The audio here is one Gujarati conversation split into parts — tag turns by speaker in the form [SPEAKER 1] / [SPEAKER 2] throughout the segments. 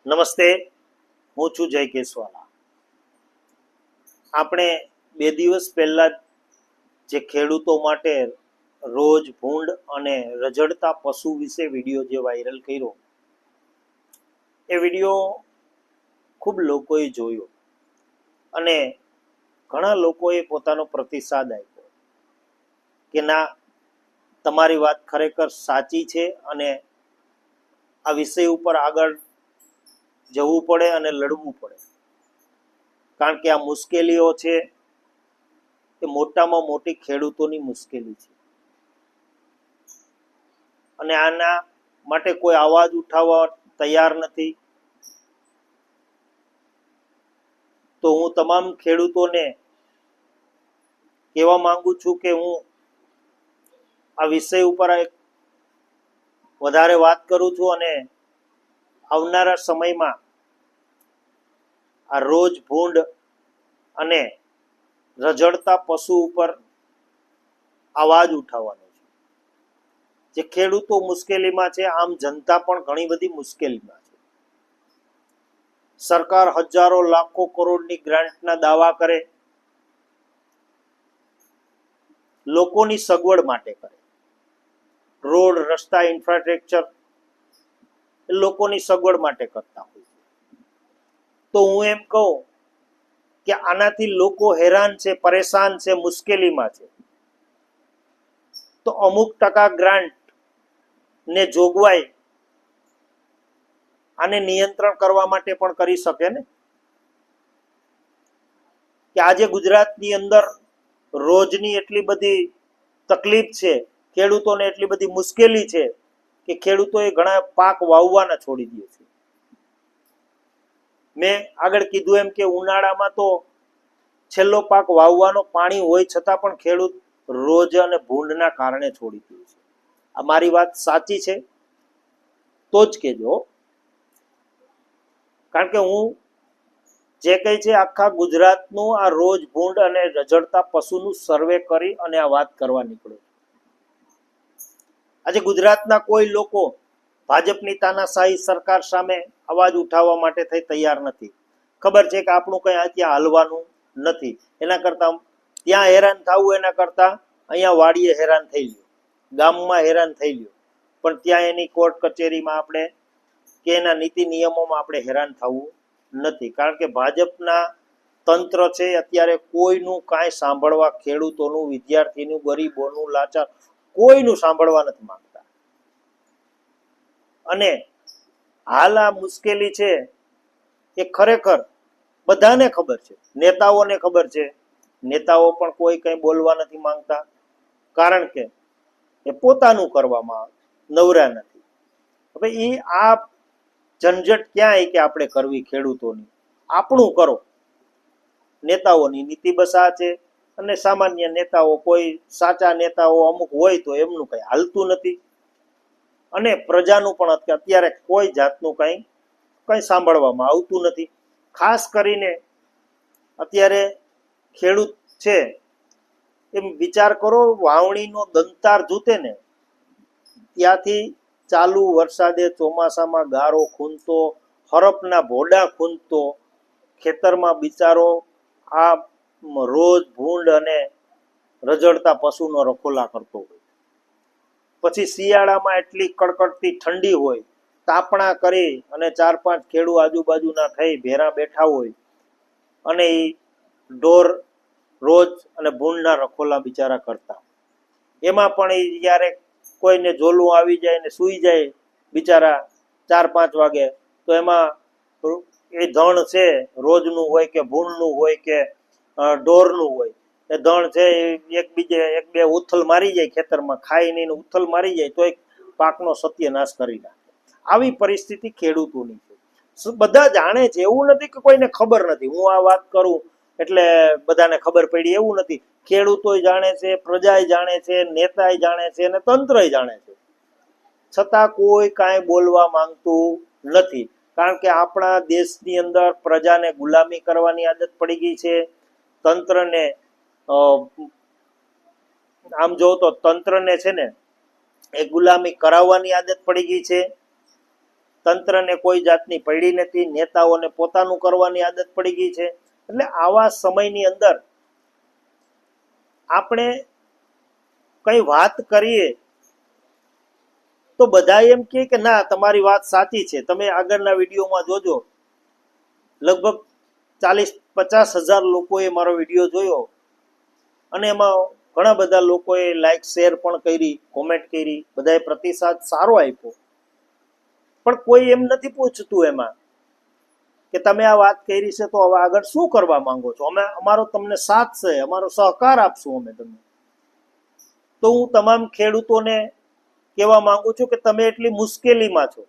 [SPEAKER 1] નમસ્તે, હું છું જય કેસવાલા. આપણે 2 દિવસ પહેલા જે ખેડૂતો માટે રોજ ભૂંડ અને રઝળતા પશુ વિશે વિડીયો જે વાયરલ કર્યો, એ વિડીયો ખૂબ લોકોએ જોયો અને ઘણા લોકોએ પોતાનો પ્રતિસાદ આપ્યો કે ના, તમારી વાત ખરેખર સાચી છે અને આ વિષય ઉપર આગળ જવું પડે અને લડવું પડે. કારણ કે આ મુશ્કેલીઓ છે એ મોટામાં મોટી ખેડૂતોની મુશ્કેલી છે અને આના માટે કોઈ અવાજ ઉઠાવવા તૈયાર નથી. તો હું તમામ ખેડૂતોને કહેવા માંગુ છું કે હું આ વિષય ઉપર વધારે વાત કરું છું અને આવનારા સમયમાં આ રોજ ભૂંડ અને રઝળતા પશુ ઉપર અવાજ ઉઠાવવાનો છે. જે ખેડૂતો મુશ્કેલીમાં છે, આમ જનતા પણ ઘણી બધી મુશ્કેલીમાં છે. સરકાર હજારો લાખો કરોડની ગ્રાન્ટના દાવા કરે, લોકોની સગવડ માટે કરે. રોડ, રસ્તા, ઇન્ફ્રાસ્ટ્રક્ચર એ લોકોની સગવડ માટે કરતા હોય છે. તો હું એમ કહું કે આનાથી લોકો હેરાન છે, પરેશાન છે, મુશ્કેલીમાં છે. તો અમુક ટકા ગ્રાન્ટ ને જોગવાઈ આને નિયંત્રણ કરવા માટે પણ કરી શકે ને. કે આજે ગુજરાતની અંદર રોજની એટલી બધી તકલીફ છે, ખેડૂતોને એટલી બધી મુશ્કેલી છે કે ખેડૂતોએ ઘણા પાક વાવવાના છોડી દે છે. મેં આગળ કીધું એમ કે ઉનાળામાં તો છેલ્લો પાક વાવવાનો પાણી હોય છતાં પણ ખેડૂત રોજ અને ભૂંડના કારણે છોડી દે છે. આ મારી વાત સાચી છે તો જ કહેજો. કારણ કે હું જે કંઈ છે આખા ગુજરાતનું આ રોજ ભૂંડ અને રઝળતા પશુનું સર્વે કરી અને આ વાત કરવા નીકળ્યો. આજે ગુજરાતના કોઈ લોકો ભાજપની તાનાશાહી સરકાર સામે અવાજ ઉઠાવવા માટે થઈ તૈયાર નથી. ખબર છે કે આપણું કંઈ ત્યાં હાલવાનું નથી. એના કરતાં ત્યાં હેરાન થવું એના કરતાં અહીંયા વાડીએ હેરાન થઈ લ્યો, ગામમાં હેરાન થઈ લ્યો, પણ ત્યાં એની કોર્ટ કચેરીમાં આપણે કે એના નીતિ નિયમોમાં આપણે હેરાન થવું નથી. કારણ કે ભાજપના તંત્ર છે અત્યારે કોઈનું કાંઈ સાંભળવા, ખેડૂતોનું, વિદ્યાર્થીનું, ગરીબોનું, લાચાર કોઈનું સાંભળવા નથી માંગતા. અને હાલ આ મુશ્કેલી છે એ ખરેખર બધાને ખબર છે, નેતાઓને ખબર છે. નેતાઓ પણ કોઈ કંઈ બોલવા નથી માંગતા, કારણ કે એ પોતાનું કરવામાં નવરા નથી. હવે એ આ ઝંઝટ ક્યાંય કે આપણે કરવી ખેડૂતોની? આપણું કરો. નેતાઓની નીતિ બસ આ છે. અને સામાન્ય નેતાઓ, કોઈ સાચા નેતાઓ અમુક હોય તો એમનું કંઈ હાલતું નથી. અને પ્રજાનું પણ અત્યારે કોઈ જાતનું કંઈ સાંભળવામાં આવતું નથી. ખાસ કરીને અત્યારે ખેડૂત છે, એમ વિચાર કરો, વાવણીનો દંતાર જૂતે ને ત્યાંથી ચાલુ વરસાદે ચોમાસામાં ગારો ખૂંદતો, હરપના ભોડા ખૂંદતો ખેતરમાં બિચારો આ રોજ ભૂંડ અને રઝળતા પશુનો રખોલા કરતો હોય. પછી શિયાળામાં એટલી કડકડતી ઠંડી હોય, તાપણા કરી અને 4-5 ખેડૂ આજુબાજુના થઈ ભેરા બેઠા હોય અને એ ઢોર રોજ અને ભૂંડના રખોલા બિચારા કરતા. એમાં પણ એ જ્યારે કોઈને ઝોલું આવી જાય ને સૂઈ જાય બિચારા 4-5 વાગે, તો એમાં એ ધણ છે, રોજનું હોય કે ભૂંડનું હોય કે ઢોરનું હોય, એ ધણ છે એક બે ઉથલ મારી જાય ખેતરમાં, ખાઈ નહીં ઉથલ મારી જાય તો એક પાકનો સત્યનાશ કરી નાખે. આવી પરિસ્થિતિ ખેડૂતોની છે. બધા જાણે છે, એવું નથી કે કોઈને ખબર નથી. હું આ વાત કરું એટલે બધાને ખબર પડી એવું નથી. ખેડૂતો જાણે છે, પ્રજા જાણે છે, નેતા જાણે છે અને તંત્ર જાણે છે, છતાં કોઈ કાંઈ બોલવા માંગતું નથી. કારણ કે આપણા દેશની અંદર પ્રજાને ગુલામી કરવાની આદત પડી ગઈ છે. તંત્રને આમ જો તો તંત્રને છે ને એ ગુલામી કરાવવાની આદત પડી ગઈ છે. તંત્રને કોઈ જાતની પડી નથી, નેતાઓને પોતાનું કરવાની આદત પડી ગઈ છે. એટલે આવા સમયની અંદર આપણે કઈ વાત કરીએ તો બધા એમ કે ના તમારી વાત સાચી છે. તમે આગળના વિડીયોમાં જોજો, લગભગ 40-50 હજાર લોકોએ મારો વિડીયો જોયો અને એમાં ઘણા બધા લોકોએ લાઈક શેર પણ કરી, કોમેન્ટ કરી, બધાએ પ્રતિસાદ સારો આપ્યો. પણ કોઈ એમ નથી પૂછતું એમાં કે તમે આ વાત કરી છે તો હવે આગળ શું કરવા માંગો છો, અમે અમારો તમને સાથ છે, અમારો સહકાર આપશું અમે તમને. તો હું તમામ ખેડૂતોને કહેવા માંગુ છું કે તમે એટલી મુશ્કેલીમાં છો,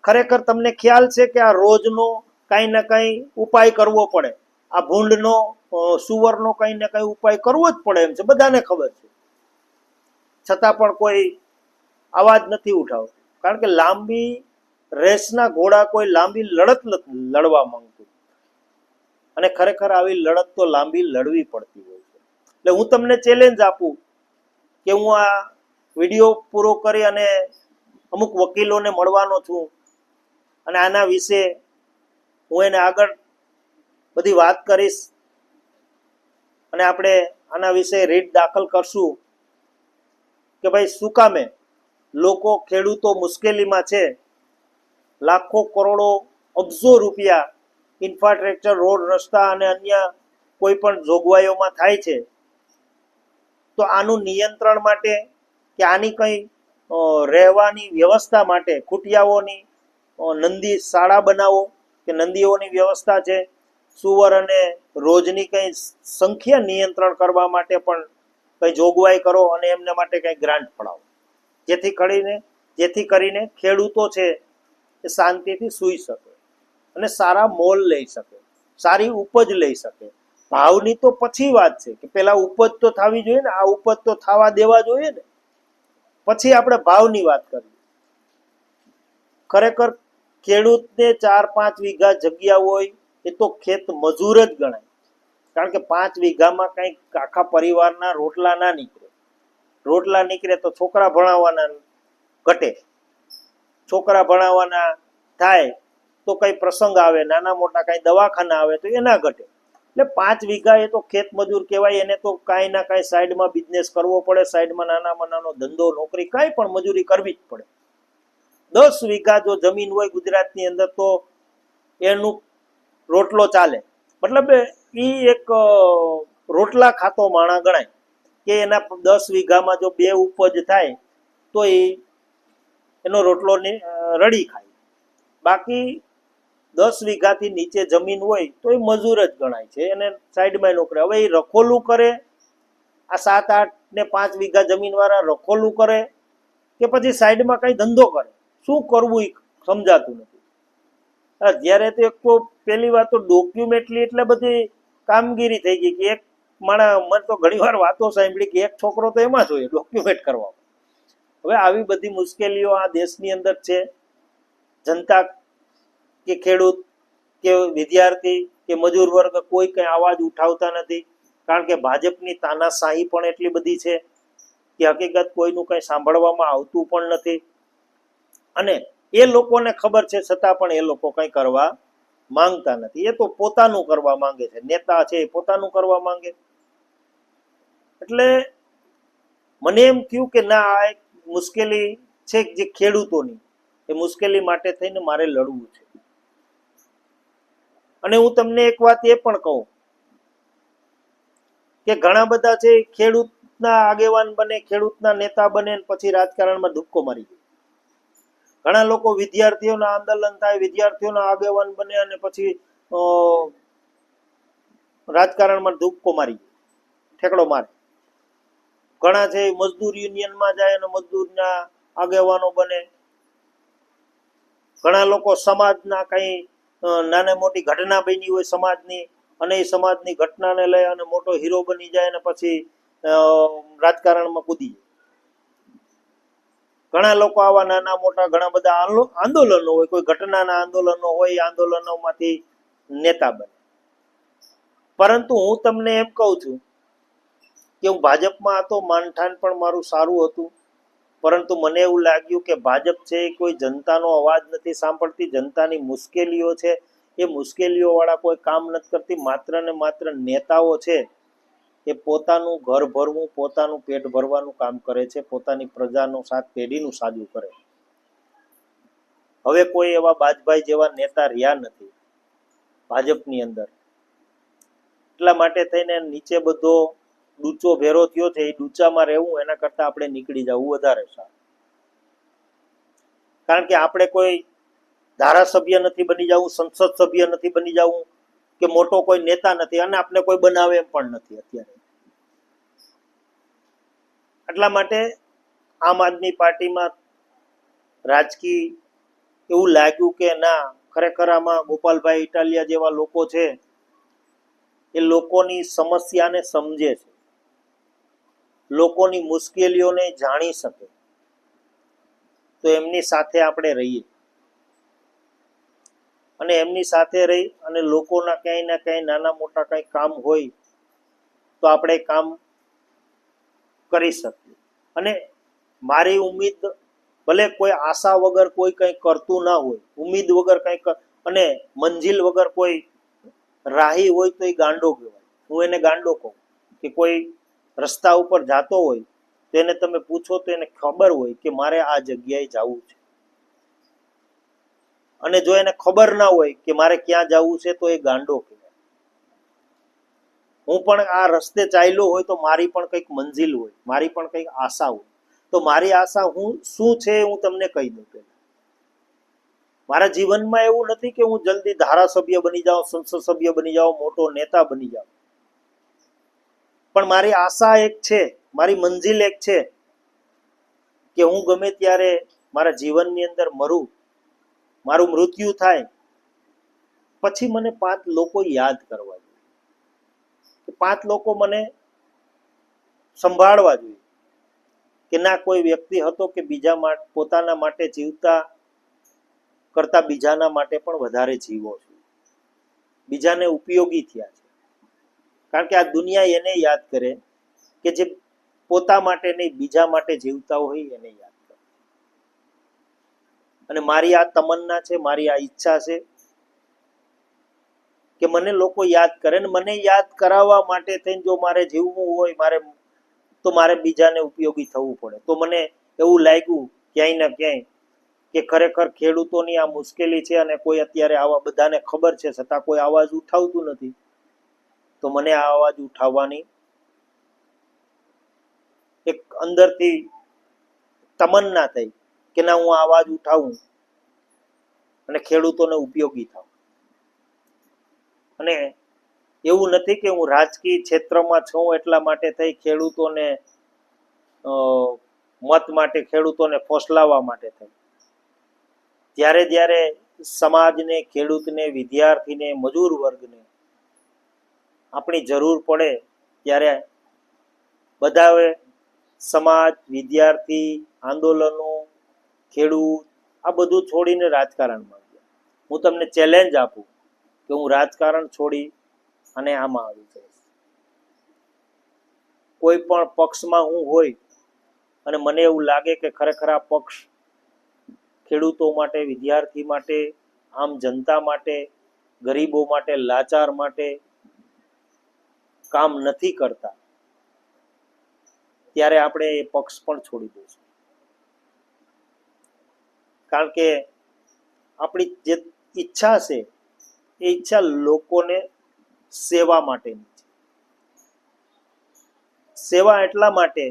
[SPEAKER 1] ખરેખર તમને ખ્યાલ છે કે આ રોજનો કઈ ને કઈ ઉપાય કરવો પડે, આ ભૂંડનો સુવરનો કઈ ને કઈ ઉપાય કરવો જ પડે એમ છે, બધાને ખબર છે. છતાં પણ કોઈ અવાજ નથી ઉઠાવતું, કારણ કે લાંબી રેસના ઘોડા કોઈ લાંબી લડત લડવા માંગતું, અને ખરેખર આવી લડત તો લાંબી લડવી પડતી હોય છે. એટલે હું તમને ચેલેન્જ આપું કે હું આ વિડીયો પૂરો કરી અને અમુક વકીલોને મળવાનો છું અને આના વિશે હું એને આગળ બધી વાત કરીશ અને આપણે આના વિશે રીટ દાખલ કરશું કે ભાઈ શું કામે લોકો, ખેડૂતો મુશ્કેલીમાં છે. લાખો કરોડો અબજો રૂપિયા ઇન્ફ્રાસ્ટ્રક્ચર, રોડ, રસ્તા અને અન્ય કોઈ પણ જોગવાઈઓમાં થાય છે. તો આનું નિયંત્રણ માટે કે આની કઈ રહેવાની વ્યવસ્થા માટે ખૂટિયાઓની નંદી શાળા બનાવો કે નંદીઓની વ્યવસ્થા છે. સુવર અને રોજની કઈ સંખ્યા નિયંત્રણ કરવા માટે પણ કઈ જોગવાઈ કરો અને એમને માટે કઈ ગ્રાન્ટ ફાળવો, જેથી કરીને ખેડૂતો છે એ શાંતિથી સૂઈ શકે અને સારા મોલ લઈ શકે, સારી ઉપજ લઈ શકે. ભાવની તો પછી વાત છે કે પેલા ઉપજ તો થવી જોઈએ ને, આ ઉપજ તો થવા દેવા જોઈએ ને, પછી આપણે ભાવની વાત કરીએ. ખરેખર ખેડૂતને 4-5 વીઘા જગ્યા હોય એ તો ખેત મજૂર જ ગણાય, કારણ કે 5 વીઘામાં કંઈક આખા પરિવારના રોટલા ના નીકળે. રોટલા નીકળે તો છોકરા ભણાવવાના ઘટે, છોકરા ભણાવવાના થાય તો કઈ પ્રસંગ આવે, નાના મોટા કઈ દવાખાના આવે તો એના ઘટે. એટલે 5 વીઘા એ તો ખેત મજૂર કહેવાય. એને તો કાંઈ ના કાંઈ સાઈડમાં બિઝનેસ કરવો પડે, સાઈડમાં નાનામાં નાનો ધંધો, નોકરી, કાંઈ પણ મજૂરી કરવી જ પડે. 10 વીઘા જો જમીન હોય ગુજરાતની અંદર તો એનું રોટલો ચાલે, મતલબ એ એક રોટલા ખાતો માણા ગણાય કે એના 10 વીઘામાં જો 2 ઉપજ થાય તો એનો રોટલો રડી ખાય. બાકી 10 વીઘાથી નીચે જમીન હોય તો એ મજૂર જ ગણાય છે, એને સાઈડમાં નોકરી. હવે એ રખોલું કરે, આ 7-8 ને 5 વીઘા જમીન વાળા રખોલું કરે કે પછી સાઈડમાં કઈ ધંધો કરે, શું કરવું એ સમજાતું નથી. અત્યારે તો એક તો પેલી વાત તો ડોક્યુમેન્ટલી એટલે બધી કામગીરી થઈ ગઈ કે એક માણસ, મને તો ઘણી વાર વાતો સાંભળી કે એક છોકરો તો એમાં જોઈએ ડોક્યુમેન્ટ કરવા. હવે આવી બધી મુશ્કેલીઓ આ દેશની અંદર છે. જનતા કે ખેડૂત કે વિદ્યાર્થી કે મજૂર વર્ગ કોઈ કઈ અવાજ ઉઠાવતા નથી, કારણ કે ભાજપની તાનાશાહી પણ એટલી બધી છે કે હકીકત કોઈનું કઈ સાંભળવામાં આવતું પણ નથી. અને એ લોકોને ખબર છે છતાં પણ એ લોકો કઈ કરવા માંગતા નથી. એ તો પોતાનું કરવા માંગે છે, નેતા છે એ પોતાનું કરવા માંગે. એટલે મને એમ થયું કે ના, આ એક મુશ્કેલી છે જે ખેડૂતોની, એ મુશ્કેલી માટે થઈને મારે લડવું છે. અને હું તમને એક વાત એ પણ કહું કે ઘણા બધા છે ખેડૂતના આગેવાન બને, ખેડૂતના નેતા બને, પછી રાજકારણમાં ધુક્કો મારી જાય. ઘણા લોકો વિદ્યાર્થીઓના આંદોલન થાય, વિદ્યાર્થીઓના આગેવાન બને અને પછી રાજકારણમાં ધુક્કો મારી જાય, ઠેકડો મારે. ઘણા છે મજદૂર યુનિયનમાં જાય અને મજદૂરના આગેવાનો બને. ઘણા લોકો સમાજના કઈ નાની મોટી ઘટના બની હોય સમાજની, અને એ સમાજની ઘટનાને લઈ અને મોટો હીરો બની જાય અને પછી રાજકારણમાં કૂદી જાય. ઘણા લોકો આવા નાના મોટા ઘણા બધા આંદોલનો હોય, કોઈ ઘટનાના આંદોલનો હોય, આંદોલનોમાંથી નેતા બને. પરંતુ હું તમને એમ કહું છું કે હું ભાજપમાં હતો, માનઠાણ પણ મારું સારું હતું, પરંતુ મને એવું લાગ્યું કે ભાજપ છે એ કોઈ જનતાનો અવાજ નથી સાંભળતી, જનતાની મુશ્કેલીઓ છે એ મુશ્કેલીઓ વાળા કોઈ કામ નથી કરતી. માત્ર ને માત્ર નેતાઓ છે એ પોતાનું ઘર ભરવું, પોતાનું પેટ ભરવાનું કામ કરે છે, પોતાની પ્રજાનું સાત પેઢીનું સાજું કરે. હવે કોઈ એવા બાજભાઈ જેવા નેતા રહ્યા નથી ભાજપની અંદર. એટલા માટે થઈને નીચે બધો ડૂચો ભેરો થયો છે. એ ડૂચામાં રહેવું એના કરતા આપણે નીકળી જવું વધારે સારું. કારણ કે આપણે કોઈ ધારાસભ્ય નથી બની જવું, સંસદ સભ્ય નથી બની જવું, કે મોટો કોઈ નેતા નથી, અને આપણે કોઈ બનાવે એમ પણ નથી અત્યારે. એટલા માટે આમ આદમી પાર્ટીમાં રાજકીય એવું લાગ્યું કે ના, ખરેખર આમાં ગોપાલભાઈ ઇટાલિયા જેવા લોકો છે એ લોકોની સમસ્યાને સમજે છે, લોકોની મુશ્કેલીઓને જાણી શકે, તો એમની સાથે આપણે રહીએ અને એમની સાથે રહી અને લોકોના ક્યાંય ના ક્યાંય નાના મોટા કંઈ કામ હોય તો આપણે કામ કરી શકીએ. અને મારી ઉમ્મીદ, ભલે કોઈ આશા વગર કોઈ કંઈ કરતું ના હોય, ઉમ્મીદ વગર કંઈક અને મંજિલ વગર કોઈ રાહી હોય તો એ ગાંડો કહેવાય. હું એને ગાંડો કહું કે કોઈ રસ્તા ઉપર જાતો હોય તો એને તમે પૂછો તો એને ખબર હોય કે મારે આ જગ્યાએ જવું છે, અને જો એને ખબર ના હોય કે મારે ક્યાં જવું છે તો એ ગાંડો કહેવાય. હું પણ આ રસ્તે ચાલ્યો હોય તો મારી પણ કંઈક મંજિલ હોય, મારી પણ કંઈક આશા હોય. તો મારી આશા હું શું છે હું તમને કહી દઉં. પહેલા મારા જીવનમાં એવું નથી કે હું જલ્દી ધારાસભ્ય બની જાઉં, સંસદ સભ્ય બની જાઉં, મોટો નેતા બની જાઉં, પણ મારી આશા એક છે, મારી મંજિલ એક છે કે હું ગમે ત્યારે મારા જીવનની અંદર મરું, મારું મૃત્યુ થાય પછી મને 5 લોકો યાદ કરવા જોઈએ, કે 5 લોકો મને સંભાળવા જોઈએ કે ના, કોઈ વ્યક્તિ હતો કે બીજા માટે, પોતાના માટે જીવતા કરતા બીજાના માટે પણ વધારે જીવો છે, બીજાને ઉપયોગી થયા છે. કારણ કે આ દુનિયા એને યાદ કરે કે જે પોતા માટે નહીં, બીજા માટે જીવતા હોય એને યાદ કરે. અને મારી આ તમન્ના છે, મારી આ ઈચ્છા છે કે મને લોકો યાદ કરે, ને મને યાદ કરાવવા માટે થઈને જો મારે જીવવું હોય, તો મારે બીજાને ઉપયોગી થવું પડે. તો મને એવું લાગ્યું ક્યાંય ને ક્યાંય કે ખરેખર ખેડૂતોની આ મુશ્કેલી છે અને કોઈ અત્યારે આવા, બધાને ખબર છે છતાં કોઈ અવાજ ઉઠાવતું નથી. તો મને આ અવાજ ઉઠાવવાની એક અંદરથી તમન્ના થઈ કે ના, હું આ અવાજ ઉઠાવું અને ખેડૂતોને ઉપયોગી થાઉં. અને એવું નથી કે હું રાજકીય ક્ષેત્રમાં છું એટલા માટે થઈ ખેડૂતોને મત માટે, ખેડૂતોને ફોસલાવવા માટે થઈ. જ્યારે જ્યારે સમાજને, ખેડૂતને, વિદ્યાર્થીને, મજૂર વર્ગને આપણી જરૂર પડે ત્યારે બધાએ સમાજ, વિદ્યાર્થી, આંદોલનો, ખેડૂત આ બધું છોડીને રાજકારણમાં ગયા. હું તમને ચેલેન્જ આપું કે હું રાજકારણ છોડી અને આમાં આવી જઈશ. કોઈ પણ પક્ષમાં હું હોય અને મને એવું લાગે કે ખરેખર આ પક્ષ ખેડૂતો માટે, વિદ્યાર્થી માટે, આમ જનતા માટે, ગરીબો માટે, લાચાર માટે કામ નથી કરતા, ત્યારે આપણે એ પક્ષ પણ છોડી દઈશું. કારણ કે આપણી જે ઈચ્છા છે એ ઈચ્છા લોકોને સેવા માટેની છે. સેવા એટલા માટે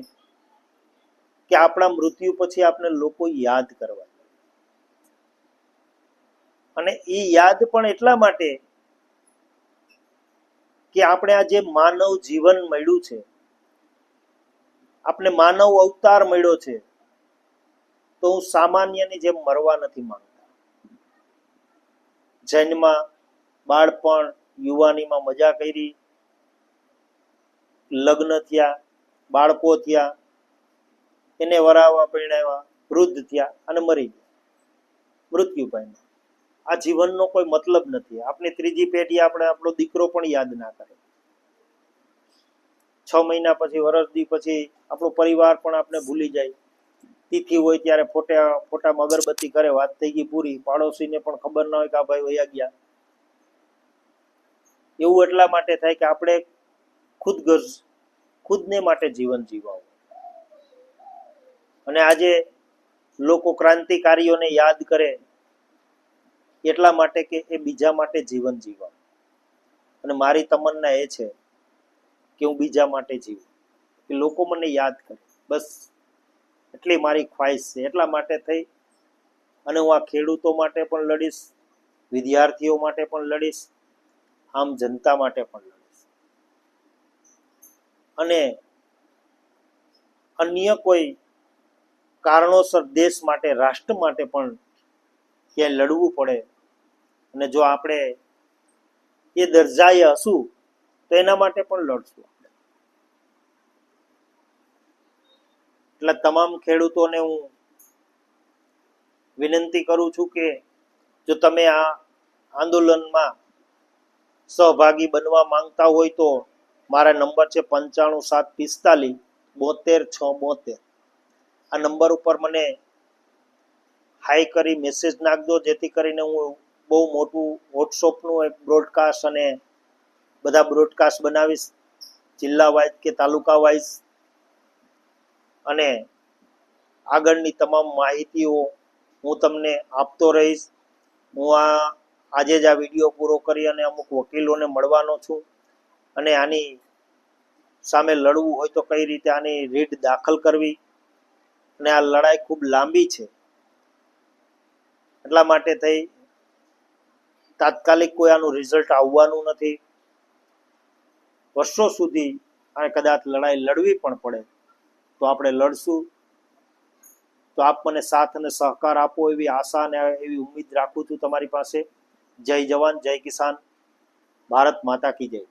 [SPEAKER 1] કે આપણા મૃત્યુ પછી આપણે લોકો યાદ કરવા, અને એ યાદ પણ એટલા માટે કે આપણે આ જે માનવ જીવન મળ્યું છે, આપણે માનવ અવતાર મળ્યો છે, તો હું સામાન્યની જેમ મરવા નથી માંગતા. જન્મ, બાળપણ, યુવાનીમાં મજા કરી, લગ્ન થયા, બાળકો થયા, એને વરાવા પરણાવ્યા, વૃદ્ધ થયા અને મરી ગયા, મૃત્યુ પામ્યા. આ જીવનનો કોઈ મતલબ નથી. આપણે ત્રીજી પેઢી આપણે આપણો દીકરો પણ યાદ ના કરે. 6 મહિના પછી, વર્ષ દી પછી આપણો પરિવાર પણ આપણે ભૂલી જાય. તિથિ હોય ત્યારે ફોટામાં અગરબત્તી કરે, વાત થઈ ગઈ પૂરી. પાડોશીને પણ ખબર ના હોય કે આ ભાઈ વયા ગયા. એવું એટલા માટે થાય કે આપણે ખુદને માટે જીવન જીવવું. અને આજે લોકો ક્રાંતિકારીઓને યાદ કરે એટલા માટે કે એ બીજા માટે જીવન જીવવા. અને મારી તમન્ના એ છે કે હું બીજા માટે જીવું, કે લોકો મને યાદ કરે, બસ એટલી મારી ખ્વાહિશ છે. એટલા માટે થઈ અને હું આ ખેડૂતો માટે પણ લડીશ, વિદ્યાર્થીઓ માટે પણ લડીશ, આમ જનતા માટે પણ લડીશ. અને અન્ય કોઈ કારણોસર દેશ માટે, રાષ્ટ્ર માટે પણ ક્યાંય લડવું પડે અને જો આપણે એ દરજાએ હશું તો એના માટે પણ લડશું. એટલે તમામ ખેડૂતોને હું વિનંતી કરું છું કે જો તમે આ આંદોલનમાં સહભાગી બનવા માંગતા હોય તો મારા નંબર છે 95 745 72 6 72. આ નંબર ઉપર મને હાઈ કરી મેસેજ નાખજો, જેથી કરીને હું બહુ મોટું વોટ્સઅપનું એક બ્રોડકાસ્ટ અને બધા બ્રોડકાસ્ટ બનાવીશ, જિલ્લા વાઇઝ કે તાલુકા વાઇઝ. અને આગળની તમામ માહિતીઓ હું તમને આપતો રહીશ. હું આજે જ આ વિડીયો પૂરો કરી અને અમુક વકીલોને મળવાનો છું. અને આની સામે લડવું હોય તો કઈ રીતે આની રીટ દાખલ કરવી. અને આ લડાઈ ખૂબ લાંબી છે, એટલા માટે થઈ તાત્કાલિક કોઈ આનું રિઝલ્ટ આવવાનું નથી. વર્ષો સુધી આ કદાચ લડાઈ લડવી પણ પડે તો આપણે લડશું. તો આપ મને સાથ અને સહકાર આપો એવી આશા અને એવી ઉમ્મીદ રાખું છું તમારી પાસે. જય જવાન, જય કિસાન, ભારત માતા કી જય.